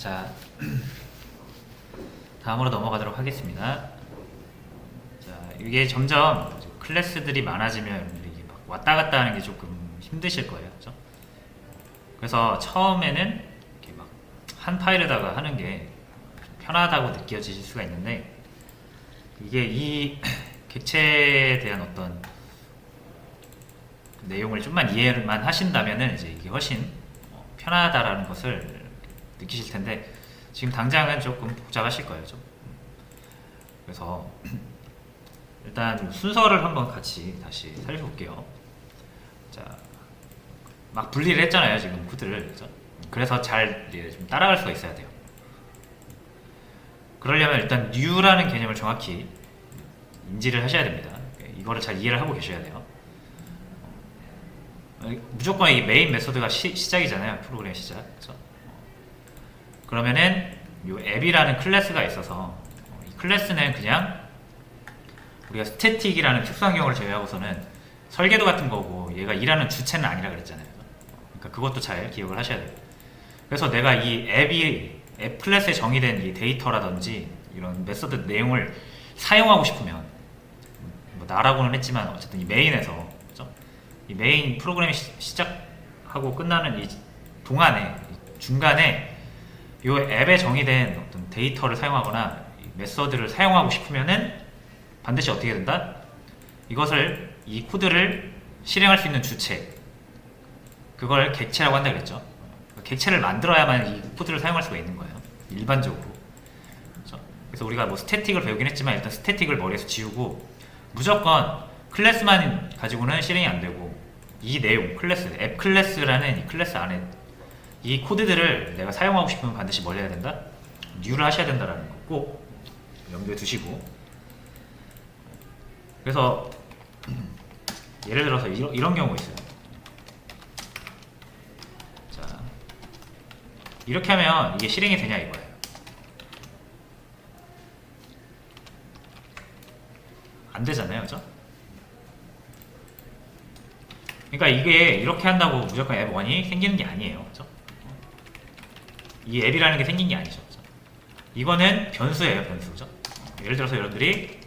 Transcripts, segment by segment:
자, 다음으로 넘어가도록 하겠습니다. 자, 이게 점점 클래스들이 많아지면 이게 막 왔다 갔다 하는 게 조금 힘드실 거예요. 그죠? 그래서 처음에는 이렇게 막 한 파일에다가 하는 게 편하다고 느껴지실 수가 있는데, 이게 이 객체에 대한 어떤 내용을 좀만 이해만 하신다면은 이제 이게 훨씬 편하다라는 것을 느끼실 텐데, 지금 당장은 조금 복잡하실 거예요. 좀. 그래서 일단 순서를 한번 같이 다시 살펴볼게요. 자, 막 분리를 했잖아요, 지금 코드를. 그죠? 그래서 잘 좀 따라갈 수가 있어야 돼요. 그러려면 일단 new라는 개념을 정확히 인지를 하셔야 됩니다. 이거를 잘 이해를 하고 계셔야 돼요. 무조건 이 메인 메소드가 시작이잖아요. 프로그램 시작. 그렇죠? 그러면은 이 앱이라는 클래스가 있어서, 이 클래스는 그냥 우리가 스태틱이라는 특수환경을 제외하고서는 설계도 같은 거고, 얘가 일하는 주체는 아니라 그랬잖아요. 그러니까 그것도 잘 기억을 하셔야 돼요. 그래서 내가 이 앱 클래스에 정의된 이 데이터라든지 이런 메소드 내용을 사용하고 싶으면, 뭐 나라고는 했지만 어쨌든 이 메인에서, 그렇죠? 이 메인 프로그램이 시작하고 끝나는 이 동안에, 중간에 이 앱에 정의된 어떤 데이터를 사용하거나 메서드를 사용하고 싶으면은 반드시 어떻게 된다? 이것을, 이 코드를 실행할 수 있는 주체, 그걸 객체라고 한다 그랬죠. 객체를 만들어야만 이 코드를 사용할 수가 있는 거예요, 일반적으로. 그렇죠? 그래서 우리가 뭐 스태틱을 배우긴 했지만 일단 스태틱을 머리에서 지우고, 무조건 클래스만 가지고는 실행이 안 되고, 이 내용, 클래스, 앱 클래스라는 이 클래스 안에 이 코드들을 내가 사용하고 싶으면 반드시 뭘 해야 된다? new를 하셔야 된다라는 거 꼭 염두에 두시고. 그래서 예를 들어서 이런 경우 있어요. 자, 이렇게 하면 이게 실행이 되냐 이거예요. 안 되잖아요, 그죠? 그러니까 이게 이렇게 한다고 무조건 앱 1이 생기는 게 아니에요, 그죠? 이 앱이라는 게 생긴 게 아니죠. 그죠? 이거는 변수예요, 변수죠. 예를 들어서 여러분들이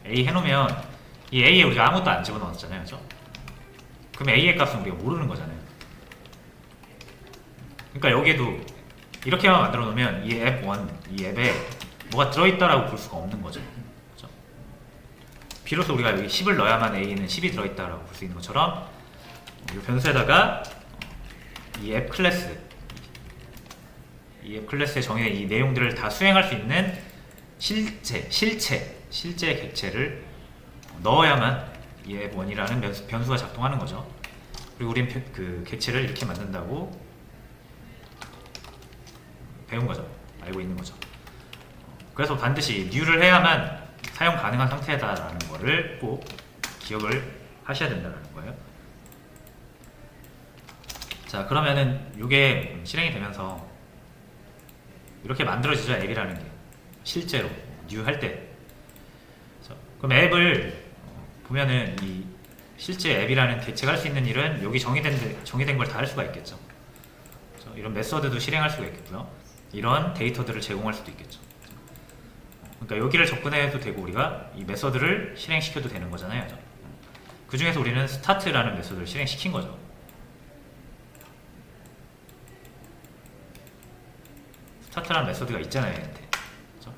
A 해놓으면 이 A에 우리가 아무것도 안 집어넣었잖아요, 그죠? 그럼 A의 값은 우리가 모르는 거잖아요. 그러니까 여기에도 이렇게만 만들어 놓으면 이 앱1, 이 앱에 뭐가 들어있다라고 볼 수가 없는 거죠. 그죠? 비로소 우리가 여기 10을 넣어야만 A는 10이 들어있다라고 볼 수 있는 것처럼, 이 변수에다가 이 앱 클래스, 이 앱 클래스에 정의된 이 내용들을 다 수행할 수 있는 실제 객체를 넣어야만 이 앱1이라는 변수가 작동하는 거죠. 그리고 우린 그 객체를 이렇게 만든다고 배운 거죠. 알고 있는 거죠. 그래서 반드시 new를 해야만 사용 가능한 상태다라는 거를 꼭 기억을 하셔야 된다는 거예요. 자, 그러면은 이게 실행이 되면서 이렇게 만들어지죠, 앱이라는 게. 실제로 new 할 때. 그럼 앱을 보면은 이 실제 앱이라는 객체가 할 수 있는 일은 여기 정의된 걸 다 할 수가 있겠죠. 이런 메서드도 실행할 수가 있겠고요. 이런 데이터들을 제공할 수도 있겠죠. 그러니까 여기를 접근해도 되고, 우리가 이 메서드를 실행시켜도 되는 거잖아요. 그 중에서 우리는 start라는 메서드를 실행시킨 거죠. start라는 메서드가 있잖아요, 얘한테. 그렇죠?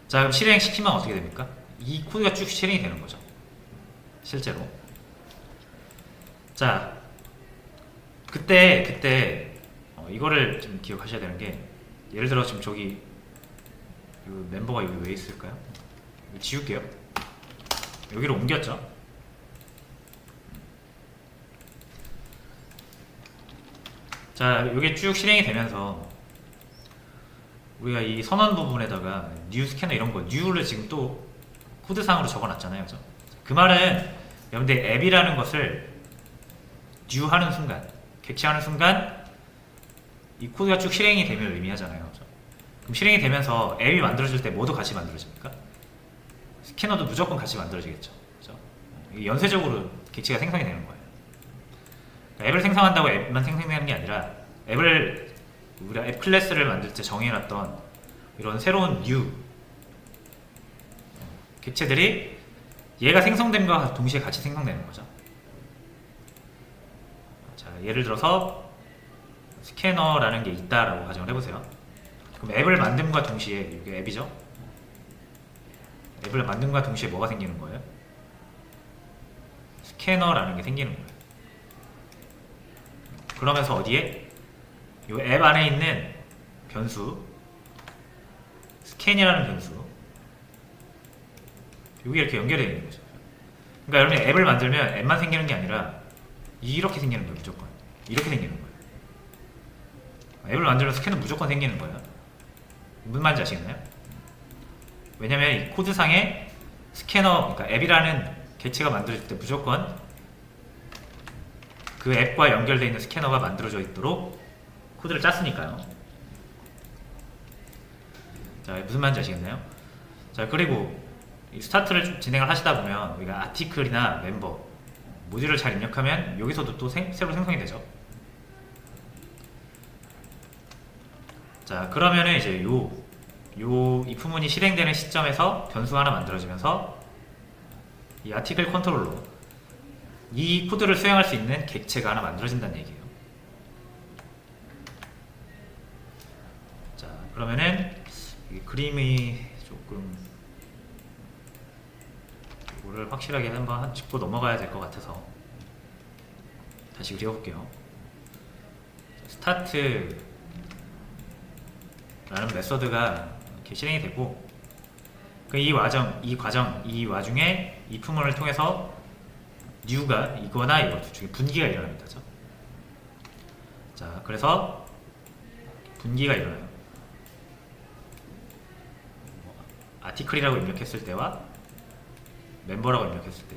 자, 그럼 실행시키면 어떻게 됩니까? 이 코드가 쭉 실행이 되는 거죠, 실제로. 자, 그때 이거를 좀 기억하셔야 되는 게, 예를 들어 지금 저기 멤버가 여기 왜 있을까요? 지울게요. 여기로 옮겼죠. 자, 이게 쭉 실행이 되면서 우리가 이 선언 부분에다가 new 스캐너 이런 거, new를 지금 또 코드상으로 적어놨잖아요, 그죠? 그 말은 여러분들 앱이라는 것을 new 하는 순간, 객체하는 순간 이 코드가 쭉 실행이 되면 의미하잖아요, 그죠? 그럼 실행이 되면서 앱이 만들어질 때 뭐도 같이 만들어집니까? 스캐너도 무조건 같이 만들어지겠죠, 그죠? 이게 연쇄적으로 객체가 생성이 되는 거예요. 그러니까 앱을 생성한다고 앱만 생성되는 게 아니라, 앱을 우리가 앱 클래스를 만들 때 정해놨던 이런 새로운 new 객체들이 얘가 생성됨과 동시에 같이 생성되는 거죠. 자, 예를 들어서 스캐너라는 게 있다라고 가정을 해보세요. 그럼 앱을 만듦과 동시에, 이게 앱이죠? 앱을 만듦과 동시에 뭐가 생기는 거예요? 스캐너라는 게 생기는 거예요. 그러면서 어디에? 이 앱 안에 있는 변수, 스캔이라는 변수, 여기 이렇게 연결되어 있는 거죠. 그러니까 여러분이 앱을 만들면 앱만 생기는 게 아니라 이렇게 생기는 거예요. 무조건 이렇게 생기는 거예요. 앱을 만들면 스캔은 무조건 생기는 거예요. 무슨 말인지 아시겠나요? 왜냐면 이 코드상에 스캐너, 그러니까 앱이라는 객체가 만들어질 때 무조건 그 앱과 연결되어 있는 스캐너가 만들어져 있도록 코드를 짰으니까요. 자, 무슨 말인지 아시겠나요? 자, 그리고 이 스타트를 진행을 하시다 보면 우리가 아티클이나 멤버 모듈을 잘 입력하면 여기서도 또 새로 생성이 되죠. 자, 그러면은 이제 요 if문이 실행되는 시점에서 변수가 하나 만들어지면서 이 아티클 컨트롤러, 이 코드를 수행할 수 있는 객체가 하나 만들어진다는 얘기예요. 자, 그러면은 이 그림이 조금 이거를 확실하게 한번 짚고 넘어가야 될 것 같아서 다시 그려볼게요. 스타트라는 메서드가 이렇게 실행이 되고, 이 와중에 if문을 통해서 new가 이거나 이거 둘 중에 분기가 일어납니다. 자, 그래서 분기가 일어나요. 아티클이라고 입력했을 때와 멤버라고 입력했을 때,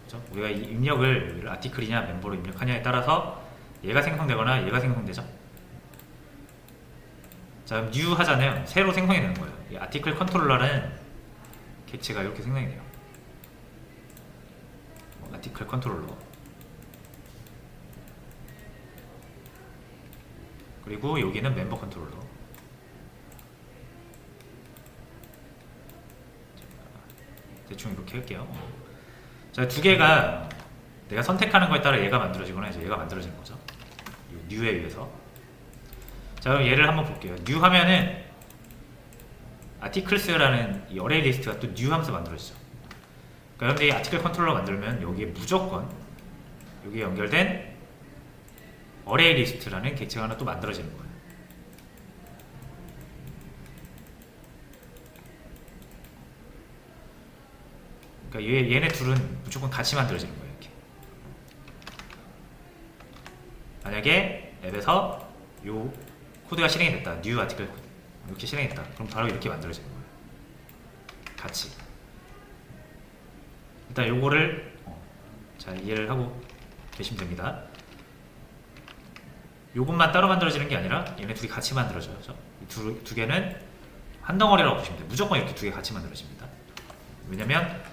그렇죠? 우리가 이 입력을 아티클이냐 멤버로 입력하냐에 따라서 얘가 생성되거나 얘가 생성되죠. 자, 그럼 new 하잖아요. 새로 생성이 되는 거예요. 이 아티클 컨트롤러라는 객체가 이렇게 생성이 돼요. 아티클 컨트롤러, 그리고 여기는 멤버 컨트롤러. 대충 이렇게 할게요. 자, 두 개가 내가 선택하는 거에 따라 얘가 만들어지거나 이제 얘가 만들어지는 거죠. 이 new에 의해서. 자, 그럼 얘를 한번 볼게요. new 하면은 articles라는 이 어레이 리스트가 또 new 하면서 만들어지죠. 그러니까 여러분들이 아티클 컨트롤러 만들면 여기에 무조건 여기에 연결된 어레이 리스트라는 객체가 하나 또 만들어지는 거예요. 그러니까 얘네 둘은 무조건 같이 만들어지는 거예요. 이렇게. 만약에 앱에서 요 코드가 실행이 됐다, new article 코드 이렇게 실행이 됐다, 그럼 바로 이렇게 만들어지는 거예요. 같이. 일단 요거를 잘 이해를 하고 계시면 됩니다. 요것만 따로 만들어지는 게 아니라 얘네 둘이 같이 만들어져요. 두 개는 한 덩어리라고 보시면 돼요. 무조건 이렇게 두 개 같이 만들어집니다. 왜냐면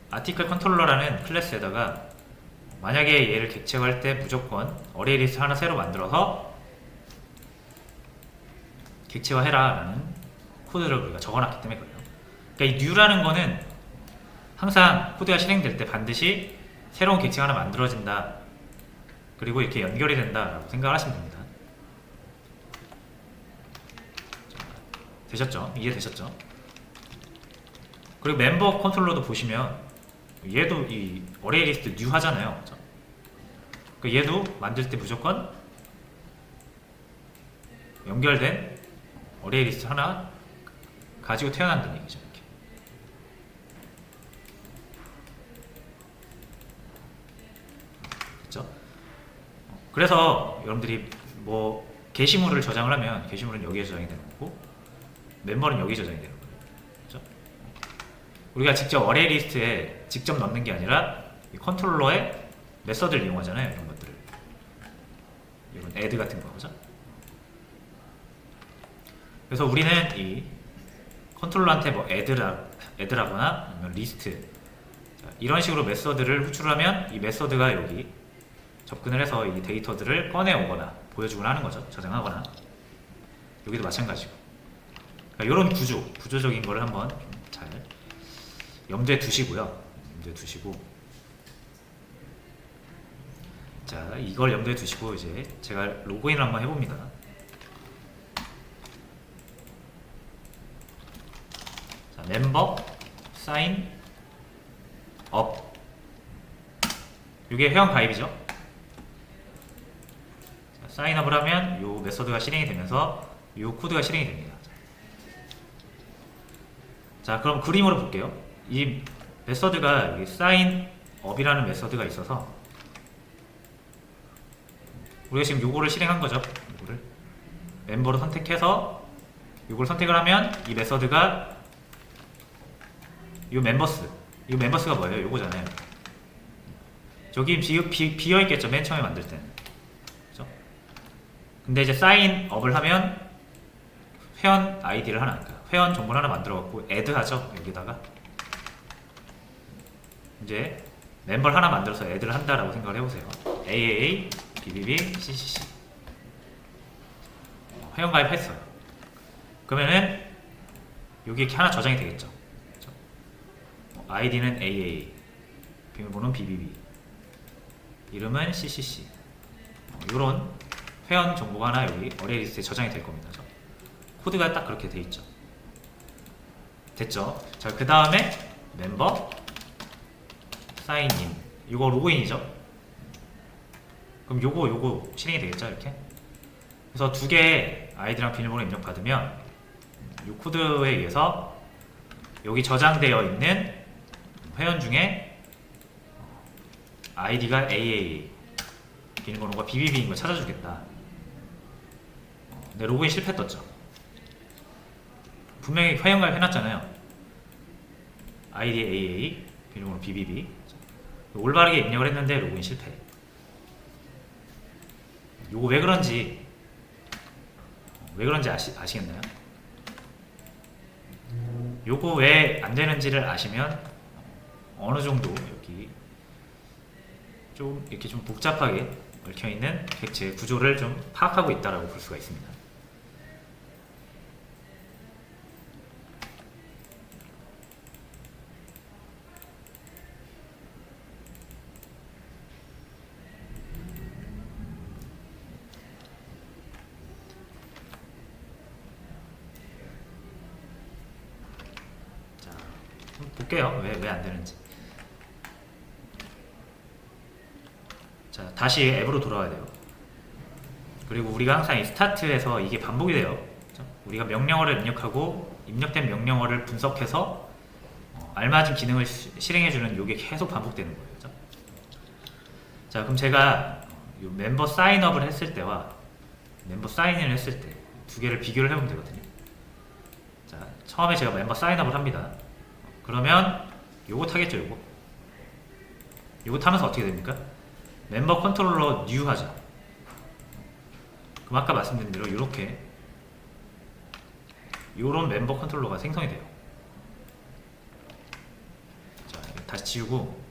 아티클 컨트롤러라는 클래스에다가 만약에 얘를 객체화할 때 무조건 어레이 리스트 하나 새로 만들어서 객체화해라 라는 코드를 우리가 적어놨기 때문에 그래요. 그러니까 이 new라는 거는 항상 코드가 실행될 때 반드시 새로운 객체가 하나 만들어진다, 그리고 이렇게 연결이 된다 라고 생각을 하시면 됩니다. 되셨죠? 이해되셨죠? 그리고 멤버 컨트롤러도 보시면 얘도 이 어레이 리스트 new 하잖아요. 그렇죠? 그러니까 얘도 만들 때 무조건 연결된 어레이 리스트 하나 가지고 태어난다는 얘기죠. 이렇게. 그렇죠? 그래서 여러분들이 뭐 게시물을 저장을 하면 게시물은 여기에 저장이 되는 거고 멤버는 여기 저장이 되는 거예요. 그렇죠? 우리가 직접 어레이 리스트에 직접 넣는 게 아니라 이 컨트롤러의 메서드를 이용하잖아요. 이런 것들을, 이런 add 같은 거, 그죠? 그래서 우리는 이 컨트롤러한테 뭐 add라거나 아니면 list 이런 식으로 메서드를 호출하면 이 메서드가 여기 접근을 해서 이 데이터들을 꺼내오거나 보여주거나 하는 거죠. 저장하거나. 여기도 마찬가지고. 그러니까 이런 구조적인 거를 한번 잘 염두에 두시고요. 염두에 두시고. 자, 이걸 염두에 두시고 이제 제가 로그인을 한번 해봅니다. 자, 멤버 사인 업. 이게 회원 가입이죠. 자, 사인업을 하면 이 메서드가 실행이 되면서 이 코드가 실행이 됩니다. 자, 그럼 그림으로 볼게요. 이 메서드가 여기 사인업이라는 메서드가 있어서 우리가 지금 요거를 실행한 거죠. 요거를 멤버로 선택해서 요걸 선택을 하면 이 메서드가 요 멤버스가 뭐예요? 요거잖아요. 저기 비어 있겠죠. 맨 처음에 만들 때는. 그죠? 근데 이제 사인업을 하면 회원 아이디를 하나, 그러니까 회원 정보를 하나 만들어 갖고 애드 하죠. 여기다가 이제 멤버를 하나 만들어서 애드를 한다라고 생각을 해보세요. AAA BBB CCC 회원 가입했어요. 그러면은 여기 이렇게 하나 저장이 되겠죠. 그렇죠? 아이디는 AAA, 비밀번호는 BBB, 이름은 CCC. 이런 회원 정보가 하나 여기 어레이 리스트에 저장이 될 겁니다. 그렇죠? 코드가 딱 그렇게 돼 있죠. 됐죠? 자, 그 다음에 멤버 사인인, 이거 로그인이죠. 그럼 요거 실행이 되겠죠, 이렇게. 그래서 두 개의 아이디랑 비밀번호 입력받으면 이 코드에 의해서 여기 저장되어 있는 회원 중에 아이디가 AAA, 비밀번호가 BBB인 걸 찾아주겠다. 근데 로그인 실패 떴죠. 분명히 회원가입 해놨잖아요. 아이디 AAA, 비밀번호 BBB. 올바르게 입력을 했는데 로그인 실패. 요거 왜 그런지 아시겠나요? 요거 왜 안 되는지를 아시면 어느 정도 여기 좀 이렇게 좀 복잡하게 얽혀 있는 객체 구조를 좀 파악하고 있다라고 볼 수가 있습니다. 볼게요. 왜 안 되는지. 자, 다시 앱으로 돌아와야 돼요. 그리고 우리가 항상 이 스타트에서 이게 반복이 돼요. 그렇죠? 우리가 명령어를 입력하고 입력된 명령어를 분석해서 알맞은 기능을 실행해주는 이게 계속 반복되는 거예요. 그렇죠? 자, 그럼 제가 요 멤버 사인업을 했을 때와 멤버 사인인을 했을 때 두 개를 비교를 해보면 되거든요. 자, 처음에 제가 멤버 사인업을 합니다. 그러면 요거 타겠죠. 요거 타면서 어떻게 됩니까? 멤버 컨트롤러 뉴 하죠. 그럼 아까 말씀드린 대로 요렇게 요런 멤버 컨트롤러가 생성이 돼요. 자, 다시 지우고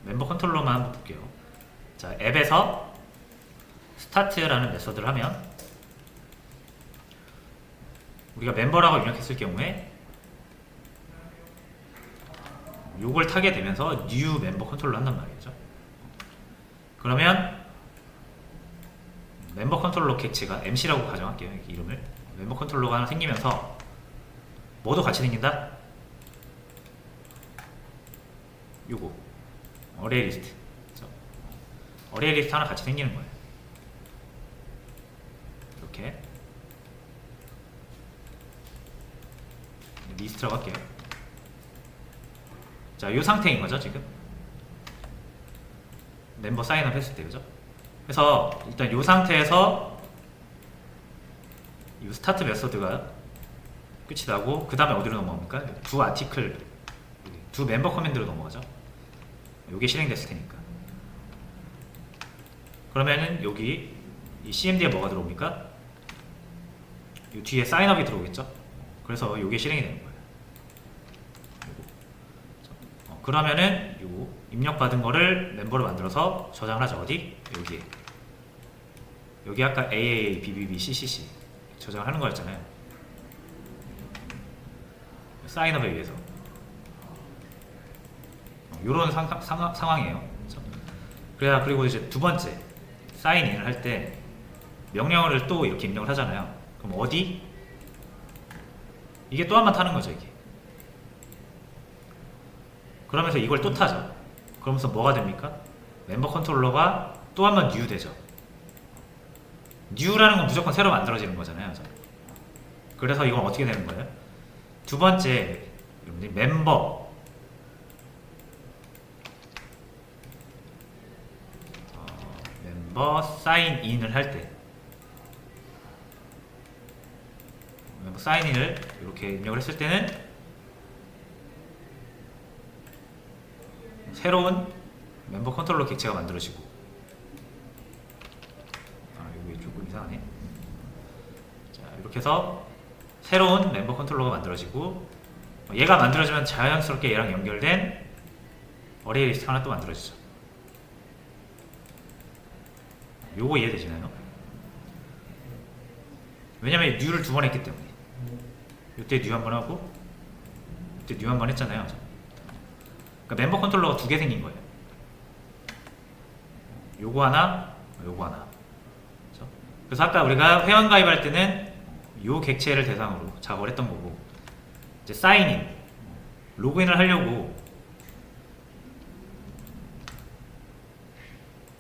멤버 컨트롤러만 한번 볼게요. 자, 앱에서 스타트라는 메서드를 하면 우리가 멤버라고 입력했을 경우에 요걸 타게 되면서 new 멤버 컨트롤러 한단 말이죠. 그러면 멤버 컨트롤러 객체가 MC라고 가정할게요. 이름을. 멤버 컨트롤러가 하나 생기면서 뭐도 같이 생긴다? 요거 어레이 리스트. 그렇죠? 어레이 리스트 하나 같이 생기는 거예요. 이렇게 리스트라고 할게요. 자, 이 상태인 거죠, 지금. 멤버 사인업 했을 때, 그죠? 그래서 일단 이 상태에서 이 스타트 메서드가 끝이 나고 그 다음에 어디로 넘어갑니까? 두 아티클, 두 멤버 커맨드로 넘어가죠. 이게 실행됐을 테니까. 그러면은 여기 이 CMD에 뭐가 들어옵니까? 이 뒤에 사인업이 들어오겠죠? 그래서 이게 실행이 되는 거예요. 그러면은 요 입력받은 거를 멤버로 만들어서 저장을 하죠. 어디? 여기에. 여기 아까 AAA, BBB, CCC 저장을 하는 거였잖아요. 사인업에 의해서. 요런 상황이에요. 그래야 그리고 이제 두 번째 사인인을 할 때 명령어를 또 이렇게 입력을 하잖아요. 그럼 어디? 이게 또 한 번 타는 거죠, 이게. 그러면서 이걸 또 타죠. 그러면서 뭐가 됩니까? 멤버 컨트롤러가 또 한 번 new 되죠. new라는 건 무조건 새로 만들어지는 거잖아요. 그래서 이건 어떻게 되는 거예요? 두 번째, 멤버 사인 인을 할 때 사인인을 이렇게 입력을 했을 때는 새로운 멤버 컨트롤러 객체가 만들어지고 여기 조금 이상하네. 자, 이렇게 해서 새로운 멤버 컨트롤러가 만들어지고 얘가 만들어지면 자연스럽게 얘랑 연결된 어레이 리스트가 하나 또 만들어지죠. 요거 이해되시나요? 왜냐면 new를 두 번 했기 때문에. 이때 new 한 번 하고 이때 new 한 번 했잖아요. 그러니까 멤버 컨트롤러가 두 개 생긴 거예요. 요거 하나, 요거 하나. 그렇죠? 그래서 아까 우리가 회원 가입할 때는 요 객체를 대상으로 작업을 했던 거고, 이제 사인인, 로그인을 하려고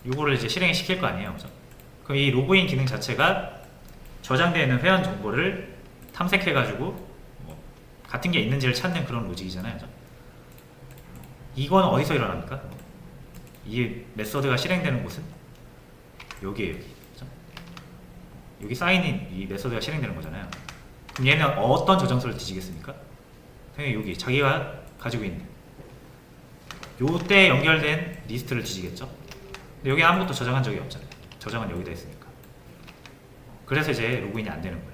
요거를 이제 실행을 시킬 거 아니에요. 그렇죠? 그럼 이 로그인 기능 자체가 저장되어 있는 회원 정보를 탐색해가지고 같은 게 있는지를 찾는 그런 로직이잖아요. 그렇죠? 이건 어디서 일어납니까? 이 메서드가 실행되는 곳은 여기에요. 여기. 그렇죠? 여기 사인인 이 메서드가 실행되는 거잖아요. 그럼 얘는 어떤 저장소를 뒤지겠습니까? 당연히 여기 자기가 가지고 있는 요때 연결된 리스트를 뒤지겠죠. 근데 여기 아무것도 저장한 적이 없잖아요. 저장은 여기다 있으니까. 그래서 이제 로그인이 안 되는 거예요.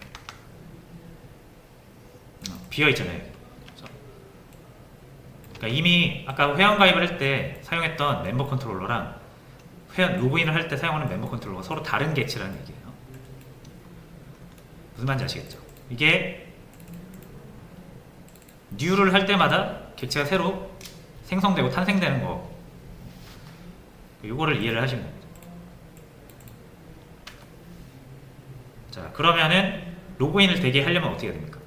비어 있잖아요. 그러니까 이미 아까 회원 가입을 할 때 사용했던 멤버 컨트롤러랑 회원 로그인을 할 때 사용하는 멤버 컨트롤러가 서로 다른 객체라는 얘기예요. 무슨 말인지 아시겠죠? 이게 new를 할 때마다 객체가 새로 생성되고 탄생되는 거, 이거를 이해를 하시면 됩니다. 자, 그러면은 로그인을 되게 하려면 어떻게 해야 됩니까?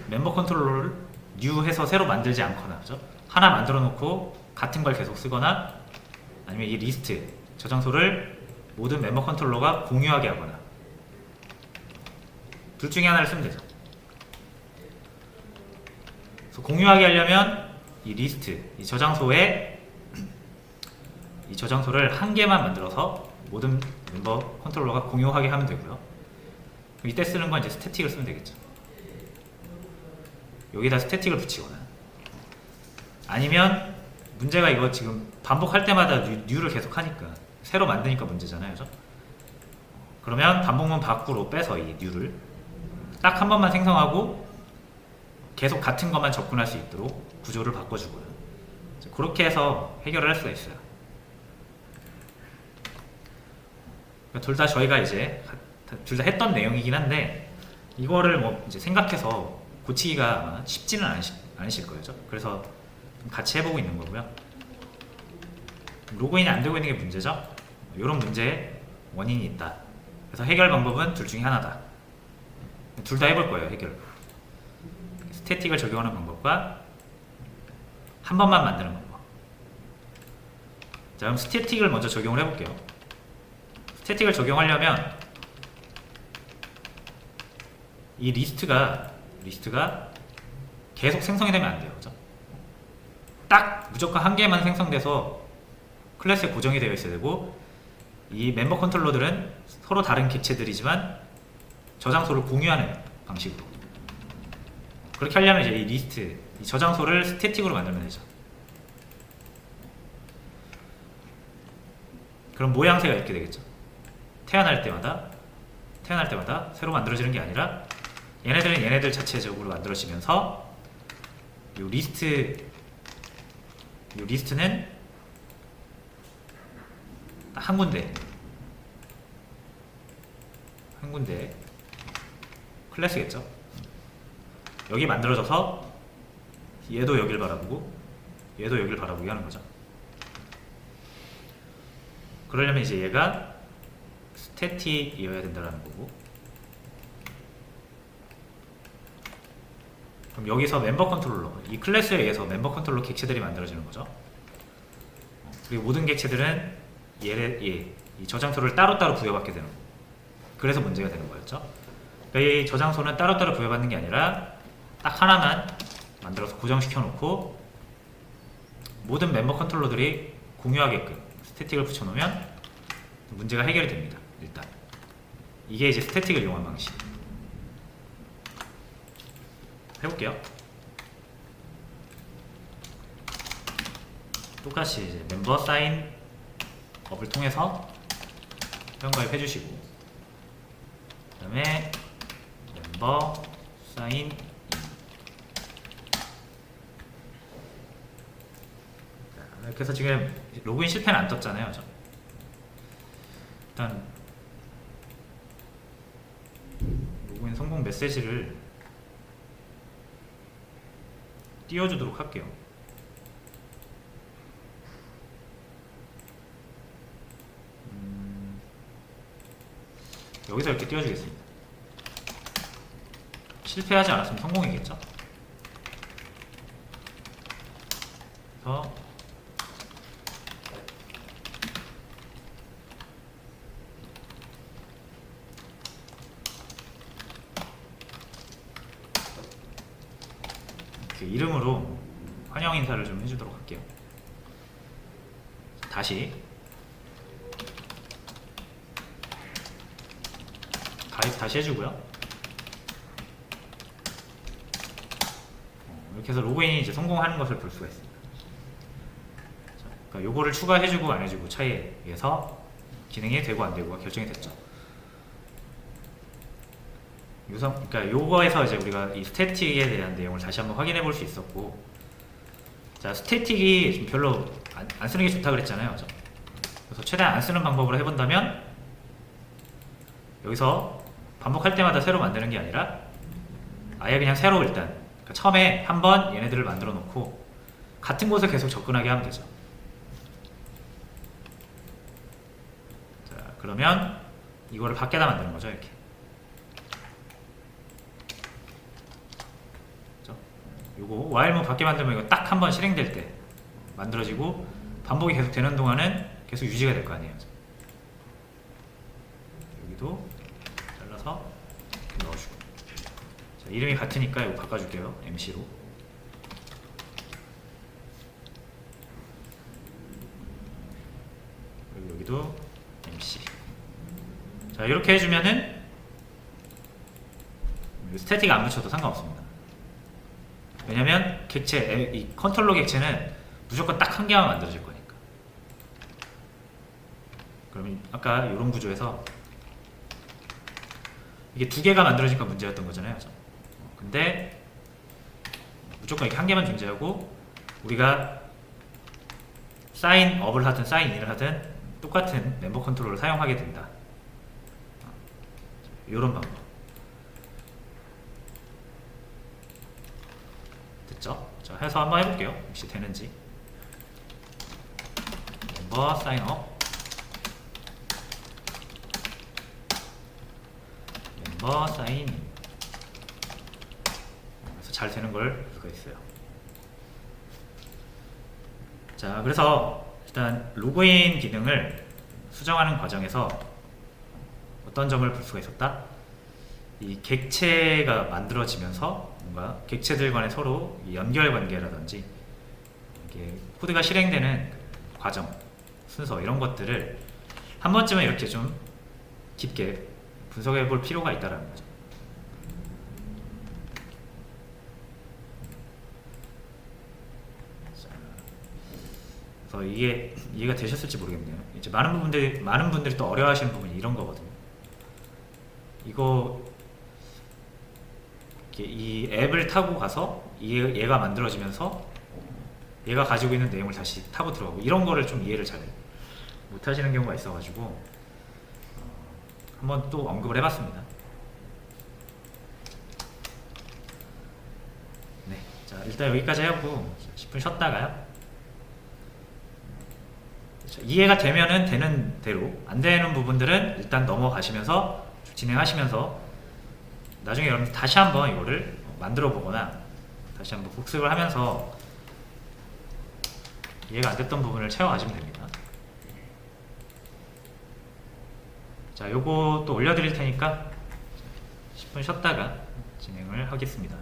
멤버 컨트롤러를 new 해서 새로 만들지 않거나, 그죠? 하나 만들어 놓고 같은 걸 계속 쓰거나, 아니면 이 리스트 저장소를 모든 멤버 컨트롤러가 공유하게 하거나, 둘 중에 하나를 쓰면 되죠. 그래서 공유하게 하려면 이 리스트, 이 저장소에 이 저장소를 한 개만 만들어서 모든 멤버 컨트롤러가 공유하게 하면 되고요. 이때 쓰는 건 이제 스태틱을 쓰면 되겠죠. 여기다 스태틱을 붙이거나, 아니면 문제가 이거 지금 반복할 때마다 new를 계속 하니까 새로 만드니까 문제잖아요. 그죠? 그러면 반복문 밖으로 빼서 이 new를 딱 한 번만 생성하고 계속 같은 것만 접근할 수 있도록 구조를 바꿔주고요. 그렇게 해서 해결을 할 수가 있어요. 둘 다 저희가 이제 둘 다 했던 내용이긴 한데, 이거를 뭐 이제 생각해서 고치기가 아마 쉽지는 않으실 거예요. 그래서 같이 해보고 있는 거고요. 로그인이 안 되고 있는 게 문제죠. 이런 문제에 원인이 있다. 그래서 해결 방법은 둘 중에 하나다. 둘 다 해볼 거예요. 해결. 스태틱을 적용하는 방법과 한 번만 만드는 방법. 자, 그럼 스태틱을 먼저 적용을 해볼게요. 스태틱을 적용하려면 이 리스트가 계속 생성이 되면 안 돼요. 그죠? 딱 무조건 한 개만 생성돼서 클래스에 고정이 되어 있어야 되고, 이 멤버 컨트롤러들은 서로 다른 객체들이지만 저장소를 공유하는 방식으로. 그렇게 하려면 이제 이 리스트, 이 저장소를 스태틱으로 만들면 되죠. 그럼 모양새가 이렇게 되겠죠. 태어날 때마다 새로 만들어지는 게 아니라 얘네들은 얘네들 자체적으로 만들어지면서 요 리스트는 한 군데 클래스겠죠. 여기 만들어져서 얘도 여길 바라보고 얘도 여길 바라보게 하는 거죠. 그러려면 이제 얘가 스태틱이어야 된다는 거고, 그럼 여기서 멤버 컨트롤러, 이 클래스에 의해서 멤버 컨트롤러 객체들이 만들어지는 거죠. 그리고 모든 객체들은 이 저장소를 따로따로 부여받게 되는 거고, 그래서 문제가 되는 거였죠. 그러니까 이 저장소는 따로따로 부여받는 게 아니라 딱 하나만 만들어서 고정시켜 놓고 모든 멤버 컨트롤러들이 공유하게끔 스태틱을 붙여놓으면 문제가 해결이 됩니다. 일단 이게 이제 스태틱을 이용한 방식. 해볼게요. 똑같이 이제 멤버 사인 업을 통해서 회원가입 해주시고, 그 다음에 멤버 사인 그래서 지금 로그인 실패는 안 떴잖아요. 그죠? 일단 로그인 성공 메시지를 띄워주도록 할게요. 여기서 이렇게 띄워주겠습니다. 실패하지 않았으면 성공이겠죠? 그래서 이렇게 이름으로 환영 인사를 좀 해주도록 할게요. 다시 가입 다시 해주고요. 이렇게 해서 로그인이 이제 성공하는 것을 볼 수가 있습니다. 그러니까 요거를 추가해주고 안 해주고 차이에 의해서 기능이 되고 안 되고가 결정이 됐죠. 그러니까 요거에서 이제 우리가 이 스태틱에 대한 내용을 다시 한번 확인해 볼 수 있었고, 자, 스태틱이 좀 별로 안 쓰는 게 좋다 그랬잖아요. 그죠? 그래서 최대한 안 쓰는 방법으로 해본다면, 여기서 반복할 때마다 새로 만드는 게 아니라 아예 그냥 새로 일단, 그러니까 처음에 한번 얘네들을 만들어 놓고 같은 곳에 계속 접근하게 하면 되죠. 자, 그러면 이거를 밖에다 만드는 거죠. 이렇게. 요거 while문 밖에 만들면 이거 딱 한 번 실행될 때 만들어지고 반복이 계속 되는 동안은 계속 유지가 될 거 아니에요. 여기도 잘라서 이렇게 넣어주고, 자, 이름이 같으니까 이거 바꿔줄게요. MC로. 그리고 여기도 MC. 자, 이렇게 해주면은 스태틱 안 붙여도 상관없습니다. 왜냐면 객체, 이 컨트롤러 객체는 무조건 딱 한 개만 만들어질 거니까. 그러면 아까 이런 구조에서 이게 두 개가 만들어지니까 문제였던 거잖아요. 근데 무조건 이렇게 한 개만 존재하고 우리가 사인 업을 하든 사인 인을 하든 똑같은 멤버 컨트롤을 사용하게 된다. 이런 방법. 됐죠? 자, 해서 한번 해볼게요. 혹시 되는지. 멤버 사인업, 멤버 사인. 그래서 잘 되는 걸 볼 수가 있어요. 자, 그래서 일단 로그인 기능을 수정하는 과정에서 어떤 점을 볼 수가 있었다? 이 객체가 만들어지면서 뭔가 객체들 간의 서로 연결 관계라든지 이게 코드가 실행되는 과정, 순서 이런 것들을 한 번쯤은 이렇게 좀 깊게 분석해 볼 필요가 있다는 거죠. 그래서 이게 이해가 되셨을지 모르겠네요. 이제 많은 분들이 또 어려워하시는 부분이 이런 거거든요. 이거 이 앱을 타고 가서 얘가 만들어지면서 얘가 가지고 있는 내용을 다시 타고 들어가고 이런 거를 좀 이해를 잘 못하시는 경우가 있어가지고 한번 또 언급을 해봤습니다. 네, 자 일단 여기까지 하고 10분 쉬었다가요. 자, 이해가 되면은 되는 대로, 안 되는 부분들은 일단 넘어가시면서 진행하시면서 나중에 여러분 다시 한번 이거를 만들어 보거나 다시 한번 복습을 하면서 이해가 안 됐던 부분을 채워가시면 됩니다. 자, 요거 또 올려드릴 테니까 10분 쉬었다가 진행을 하겠습니다.